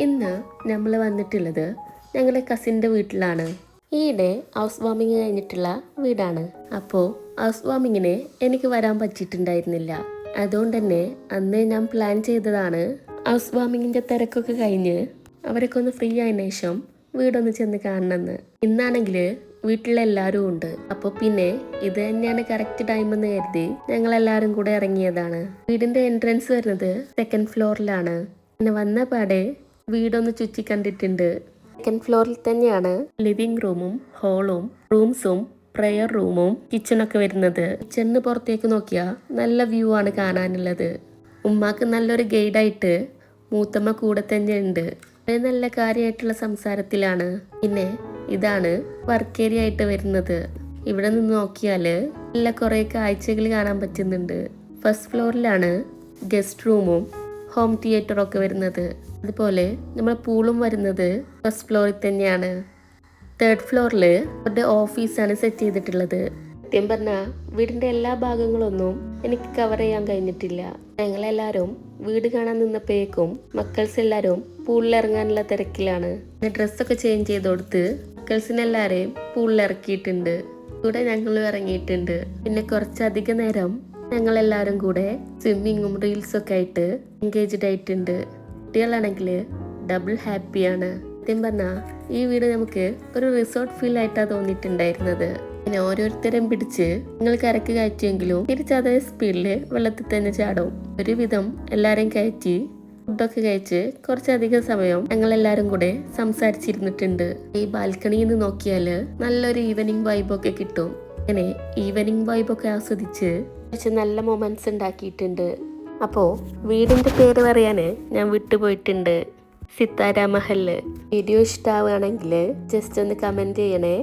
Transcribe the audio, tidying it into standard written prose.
ഇന്ന് നമ്മൾ വന്നിട്ടുള്ളത് ഞങ്ങളുടെ കസിൻ്റെ വീട്ടിലാണ്. ഈയിടെ ഹൗസ് വാമിങ് കഴിഞ്ഞിട്ടുള്ള വീടാണ്. അപ്പോൾ ഹൗസ് വാമിങ്ങിന് എനിക്ക് വരാൻ പറ്റിയിട്ടുണ്ടായിരുന്നില്ല. അതുകൊണ്ട് തന്നെ അന്ന് ഞാൻ പ്ലാൻ ചെയ്തതാണ് ഹൗസ് വാമിങ്ങിൻ്റെ തിരക്കൊക്കെ കഴിഞ്ഞ് അവരൊക്കെ ഒന്ന് ഫ്രീ ആയതിനു ശേഷം വീടൊന്ന് ചെന്ന് കാണണമെന്ന്. ഇന്നാണെങ്കിൽ വീട്ടിലെല്ലാവരും ഉണ്ട്. അപ്പോൾ പിന്നെ ഇത് തന്നെയാണ് കറക്റ്റ് ടൈം എന്ന് കരുതി ഞങ്ങളെല്ലാവരും കൂടെ ഇറങ്ങിയതാണ്. വീടിൻ്റെ എൻട്രൻസ് വരുന്നത് സെക്കൻഡ് ഫ്ലോറിലാണ്. പിന്നെ വന്ന പാടെ വീടൊന്ന് ചുറ്റി കണ്ടിട്ടുണ്ട്. സെക്കൻഡ് ഫ്ലോറിൽ തന്നെയാണ് ലിവിംഗ് റൂമും ഹോളും റൂംസും പ്രെയർ റൂമും കിച്ചണൊക്കെ വരുന്നത്. കിച്ചണിന് പുറത്തേക്ക് നോക്കിയാൽ നല്ല വ്യൂ ആണ് കാണാനുള്ളത്. ഉമ്മാക്ക് നല്ലൊരു ഗൈഡായിട്ട് മൂത്തമ്മ കൂടെ തന്നെ ഉണ്ട്. നല്ല കാര്യമായിട്ടുള്ള സംസാരത്തിലാണ്. പിന്നെ ഇതാണ് വർക്ക് ഏരിയ ആയിട്ട് വരുന്നത്. ഇവിടെ നിന്ന് നോക്കിയാൽ നല്ല കുറേ കാഴ്ചകൾ കാണാൻ പറ്റുന്നുണ്ട്. ഫസ്റ്റ് ഫ്ലോറിലാണ് ഗസ്റ്റ് റൂമും ഹോം തിയേറ്ററൊക്കെ വരുന്നത്. അതുപോലെ നമ്മൾ പൂളും വരുന്നത് ഫസ്റ്റ് ഫ്ലോറിൽ തന്നെയാണ്. തേർഡ് ഫ്ലോറിൽ അവരുടെ ഓഫീസാണ് സെറ്റ് ചെയ്തിട്ടുള്ളത്. സത്യം പറഞ്ഞാൽ വീടിൻ്റെ എല്ലാ ഭാഗങ്ങളൊന്നും എനിക്ക് കവർ ചെയ്യാൻ കഴിഞ്ഞിട്ടില്ല. ഞങ്ങളെല്ലാവരും വീട് കാണാൻ നിന്നപ്പോഴേക്കും മക്കൾസ് എല്ലാവരും പൂളിലിറങ്ങാനുള്ള തിരക്കിലാണ്. ഡ്രസ്സൊക്കെ ചേഞ്ച് ചെയ്ത് കൊടുത്ത് മക്കൾസിനെല്ലാവരെയും പൂളിലിറക്കിയിട്ടുണ്ട്. കൂടെ ഞങ്ങളും ഇറങ്ങിയിട്ടുണ്ട്. പിന്നെ കുറച്ചധികം നേരം ഞങ്ങളെല്ലാവരും കൂടെ സ്വിമ്മിങ്ങും റീൽസൊക്കെ ആയിട്ട് എൻഗേജ്ഡ് ആയിട്ടുണ്ട്. കുട്ടികളാണെങ്കിൽ ഡബിൾ ഹാപ്പിയാണ്. സത്യം പറഞ്ഞാൽ ഈ വീട് നമുക്ക് ഒരു റിസോർട്ട് ഫീൽ ആയിട്ടാണ് തോന്നിയിട്ടുണ്ടായിരുന്നത്. പിന്നെ ഓരോരുത്തരും പിടിച്ച് നിങ്ങൾ കരക്ക് കയറ്റിയെങ്കിലും തിരിച്ചതേ സ്പീഡിൽ വെള്ളത്തിൽ തന്നെ ചാടും. ഒരുവിധം എല്ലാവരെയും കയറ്റി ഫുഡൊക്കെ കഴിച്ച് കുറച്ചധികം സമയം ഞങ്ങളെല്ലാവരും കൂടെ സംസാരിച്ചിരുന്നിട്ടുണ്ട്. ഈ ബാൽക്കണിയിൽ നിന്ന് നോക്കിയാൽ നല്ലൊരു ഈവനിങ് വൈബൊക്കെ കിട്ടും. അങ്ങനെ ഈവനിങ് വൈബൊക്കെ ആസ്വദിച്ച് കുറച്ച് നല്ല മൊമെന്റ്സ് ഉണ്ടാക്കിയിട്ടുണ്ട്. അപ്പോൾ വീടിൻ്റെ പേര് പറയാൻ ഞാൻ വിട്ടുപോയിട്ടുണ്ട്. സിത്താര മഹൽ. വീഡിയോ ഇഷ്ടമാവുകയാണെങ്കിൽ ജസ്റ്റ് ഒന്ന് കമൻറ്റ് ചെയ്യണേ.